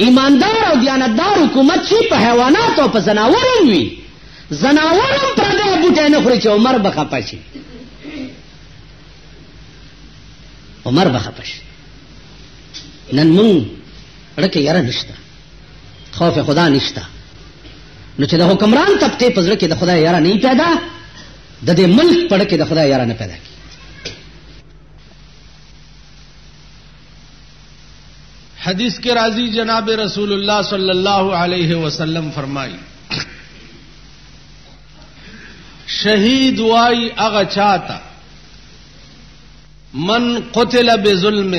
ایماندار او دیانتدار حکومت چې په حیوانات او په زناورو وي زناورو پر دې بوټي نه خوري چې عمر بخپا شي عمر بخپا شي نن مون ورکه یاره نشته خوف خدا نشته نو چې د حکمران طبقه په ځړ کې د خدای یاره نه پیدا د دې ملک پړ کې د خدای یاره نه پیدا حدیث کے راضی جناب رسول اللہ صلی اللہ علیہ وسلم فرمائی شہید وائی اغا چاہتا من قتل بظلم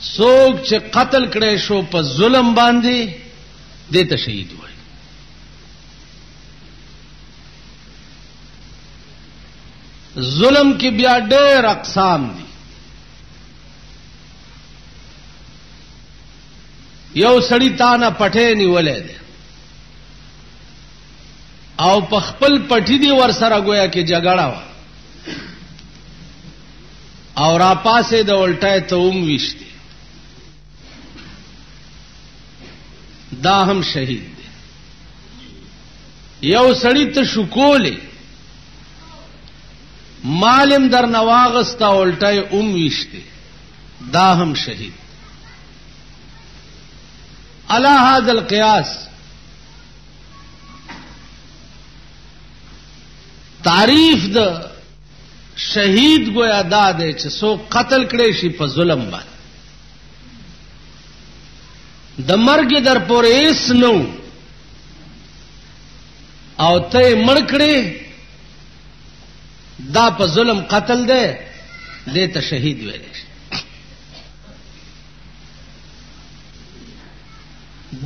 سوک چه قتل کړي شو په ظلم باندې دیتا شہید وائی ظلم کی بیا ډېر اقسام دي یو سړی تانا پټه نیولې ده او په خپل پټی دی ور سره گویا کې جګړه وا او را پاسه د الټه ته وشته دا هم شهید دی یو سړی ته شکولې مالم در نواغستا الٹای وشته دا هم شهید علی هذا القیاس تعریف د شهید گویا دا دی چې سو قتل کړي شي په ظلم باندې د مرګ در پورې اس نو او ته مړکړې دا په ظلم قتل دی دې ته شهید ویل شي.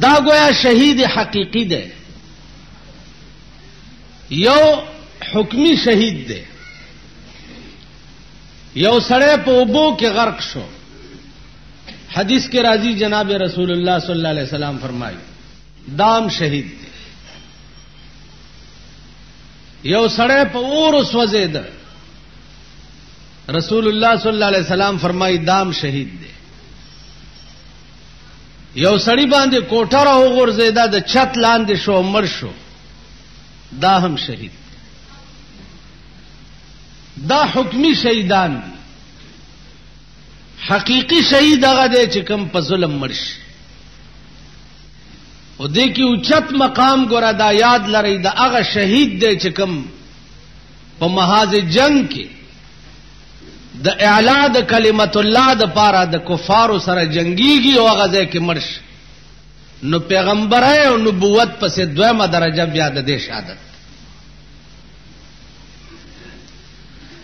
دا گویا شهید حقیقی دی، یو حکمی شهید دی. یو سړی په اوبو کې غرق شو، حدیث کې راځي جناب رسول الله صلی الله علیه وسلم فرمایي دام شهید دی. یو سړی په اور وسوځید، رسول الله صلی الله علیه وسلم فرمایي دام شهید دی. یو سړی باندې کوټه را وغورځیدا د چت لاندې شو مړ شو، دا هم شهید. دا حکمی شهیدان دي. حقیقی شهید هغه دی چې کوم په ظلم مړ شي. او دې کې اوچت مقام ګوره دا یاد لرئ دا هغه شهید دی چې کوم په محاذ جنگ کې د اعلا د کلمت الله د پاره د کفارو سره جنگيږي او هغه ځای کې مړ شي، نو پیغمبره او نبوت پسې دویمه درجه بیا د دې شهادت.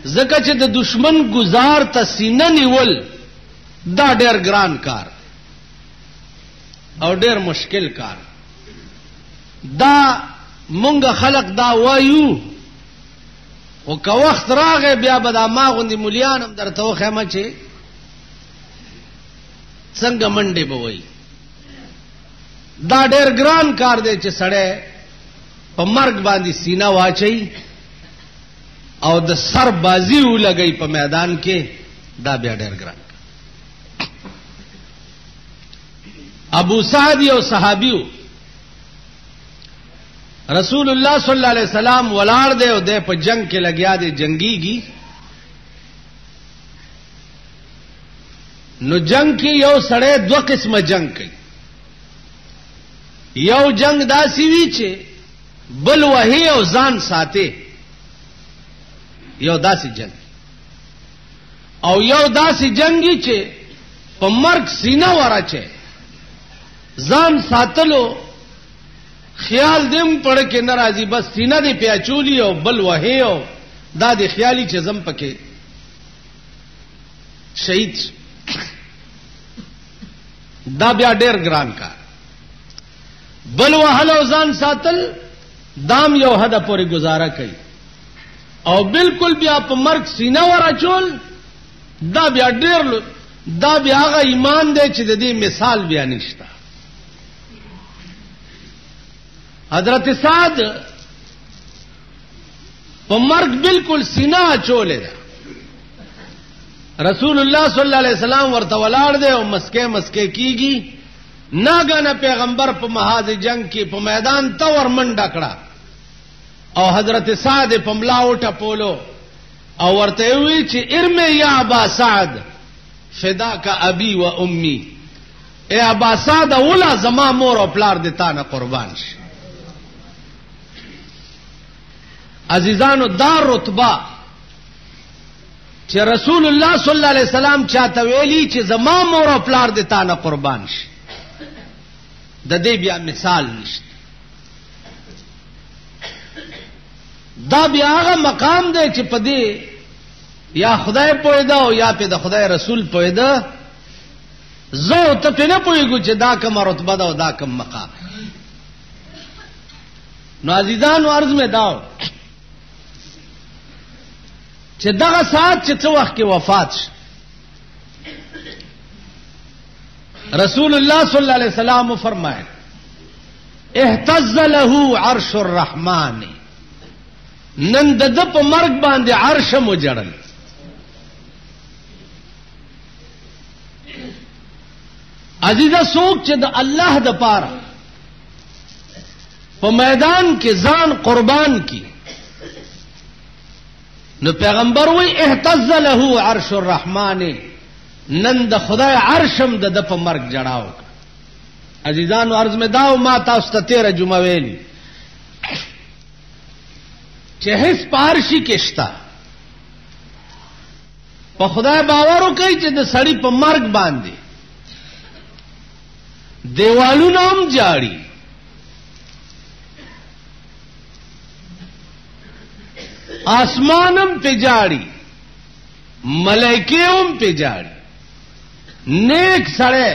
ځکه چې د دشمن گزار ته سینه نیول دا ډېر ګران کار او ډېر مشکل کار. دا مونږ خلق دا وایو، او که وخت راغی بیا به دا ما غوندې مولیان هم درته وښیمه چې څنګه منډې به وایي. دا ډېر ګران کار دی چې سړی په مرګ باندې سینه واچي او د سر بازی ولګي په میدان کې، دا بیا ډېر ګران. ابو سعد یو صحابیو، رسول الله صلی الله علیه وسلم ولاړ دی او د په جنگ کې لګیا دی، جنگيږي. نو جنگ کې یو سړی دوه قسمه جنگ کوي. یو جنگ داسې وی چې بل وهي او ځان ساتي، یو داسې جنگ، او یو داسې جنگي چې په مرګ سینه وراچي، ځان ساتلو خیال دیم پړ کې ناراضي، بس سینه دې پیاچولی او بل وهي او دا دې خیالي چې زم پکې شهید. دا بیا ډېر ګران کار. بل وهل او ځان ساتل دام یو حد پورې گزاره کوي، او بالکل بیا په مرګ سینه وراچول دا بیا ډېر، دا بیا هغه ایمان دی چې د دې مثال بیا نشته. حضرت سعد په مرګ بالکل سینه اچولې ده. رسول الله صلی الله علیه وسلم ورته ولاړ دی او مسکه مسکه کیږي. ناګانه پیغمبر په محاذ جنگ کې په میدان ته ور منډه کړه او حضرت سعد په ملا وټپولو او ورته وی چې ارمه یا ابا سعد فداک ابي و امي، اے ابا سعد اولا زما مور او پلار دې تا نه قربان شي. عزیزانو دا رتبه چې رسول الله صلی الله علیه وسلم چاته ویلي چې زما مور او پلار دې تا نه قربان شي، د دې بیا مثال نشته. دا بیا هغه مقام دی چې په دې یا خدای پوهیدا او یا په د خدای رسول پوهیدا، زه ته په نه پوهیږم چې دا کومه رتبه ده او دا کوم مقام. نو عزیزانو عرض مې داو چې دغه سات چې څو وخت کې وفات شي، رسول الله صلی الله علیه وسلم فرمایي اهتز له عرش الرحمن، نن د په مرګ باندې عرش مو جړل. عزیزه څوک چې د الله د پاره په میدان کې ځان قربان کی، نو پیغمبر وی اهتز له عرش الرحمن، نن د خدای عرشم د په مرګ جړاو. عزیزانو عرض مې داو ما تاسو ته 13 جمعه ویلي چې هیڅ پارشي کېشتا په خدای باور وکړي چې د سړی په مرګ باندې دیوالونه هم جاړي، آسمانم پہ جاڑی ملائکیم پہ جاڑی نیک سڑے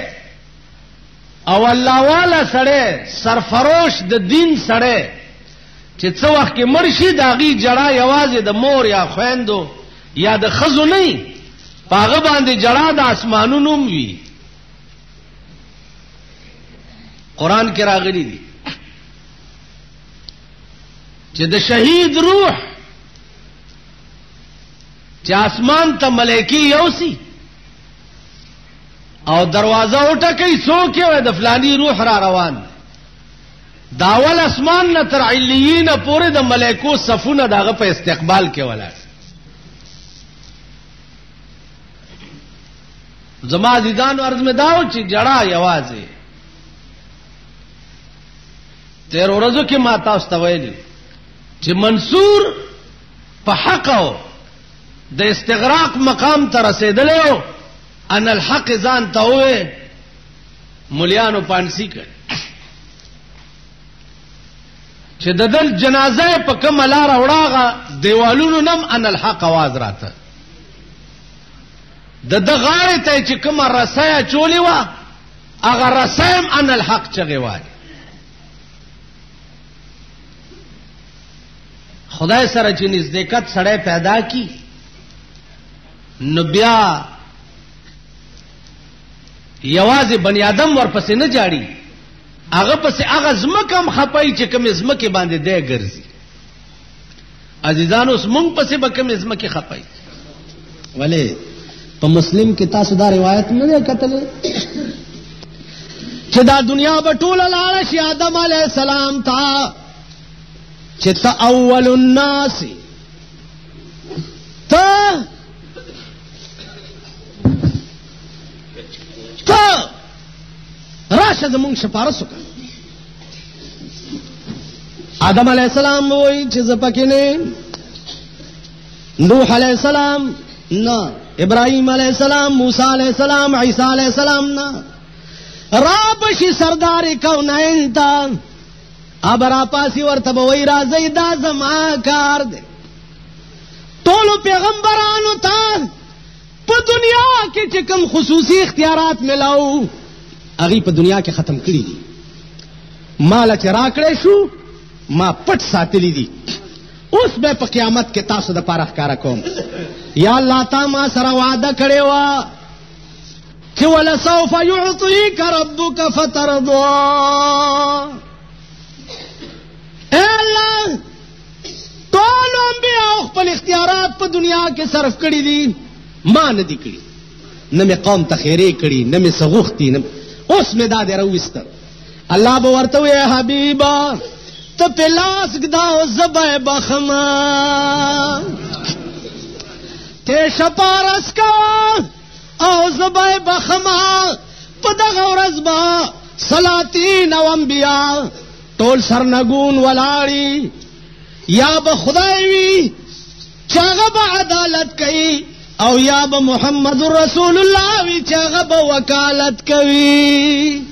او الله والا سړی سرفروش د دین سړی چې څو وخت کې مرشي داغي جړه یوازې د مور یا خويندو یا د خزو نه پاغه باندې جړه د اسمانونو وي. قران کې راغلي دي چې د شهید روح چې اسمان ته ملائکی یوسي او دروازه وټکې څوک یې د فلانی روح را روان داول اسمان نه تر علیین پورې د ملائکو صفونه دغه په استقبال کې ولاړ. زما عزیزانو عرض می داو چې جړه یوازې تیر ورځو کې ما تاسو ته ویلي چې منصور په حق او د استغراق مقام ته رسیدلی ان الحق ځان ته وې مليانو پانسی کړ چې د دل جنازه په کوم لار وړاغه دیوالونو نم ان الحق आवाज راته د غاړې ته چې کوم رسایا چولې وا هغه رسایم ان الحق چغې وای. خدای سره چې نزدېکت سړی پیدا کی نو بیا یوازې بنی آدم ورپسې نه جاړي هغه پسې هغه زمکه هم خپای چې کوم زمکه باندې دی ګرځي. عزیزانو اوس مونږ پسې به کوم زمکه خپای ولې په مسلم کې تاسو دا روایت نه ده کتلې چې دا دنیا به ټوله لاړه شي آدم علیه السلام ته چې ته اول الناس ته راشه زمونږ شپارس وکړه. آدم علیہ السلام وہی چیز پکې نه، نوح علیہ السلام نه، ابراہیم علیہ السلام، موسی علیہ السلام، عیسی علیہ السلام نه. را بشي سردار کونین تا اب را پاسی ورته وای راځي دا زما کار دی. ټول پیغمبرانو ته په دنیا کې چې کوم خصوصي اختیارات ملاو هغه په دنیا کې ختم کړی دي. مال چې راکړې شو ما پټ ساتلی دي، اوس به په قیامت کې تاسو د پاره ښکارا کوم. یا الله تا ما سره وعده کړی و چې ولا سوف يعطيك ربك فترضى. اے الله ټول انبیاء خپل اختیارات په دنیا کې صرف کړی دي، ما نه دي کړی، نه مې قوم ته خیره کړی، نه مې سغوختی، نه اوس مې دا دی راوستر. الله به ورته وی حبیبا ته پلاس گداو زبای بخما ته شپارس کا او زبای بخما په دغه ورځ با سلاطین او انبیاء ټول سرنګون ولاړی. یا به خدای وی چاغه به عدالت کوي او یا به محمد رسول الله وی چاغه به وکالت کوي.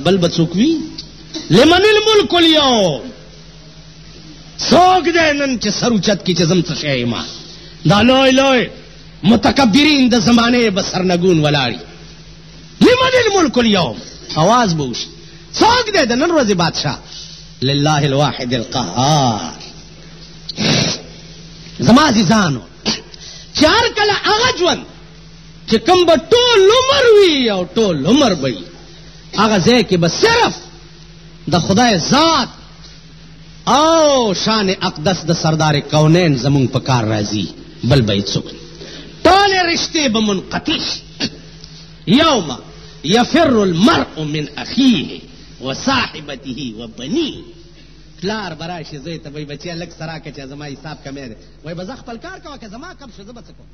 بل بڅوک وی لمن الملک اليوم څوک دې نن چې سر اوچت کی چې زم څه شي ما دا لوی لوی متکبرین د زمانه به سرنګون ولاړی. لمن الملک اليوم आवाज بوش څوک دې د نن ورځې بادشاہ لله الواحد القهار. زما عزیزانو چار کله هغه ژوند چې کوم به ټول عمر وي او ټول عمر به هغه ځای کې به صرف د خدای ذات او شان اقدس د سردار کونین زمون په کار راځي، بل به څوک ټول رشته به منقطع. یوم یفر المرء من اخیه وصاحبته وبنیه. پلار براشي زوی ته وای بچیا لک سراکه چې زما حساب کمې ده، وای بز خپل کار کوه که زما کم شو زه به څه کوم.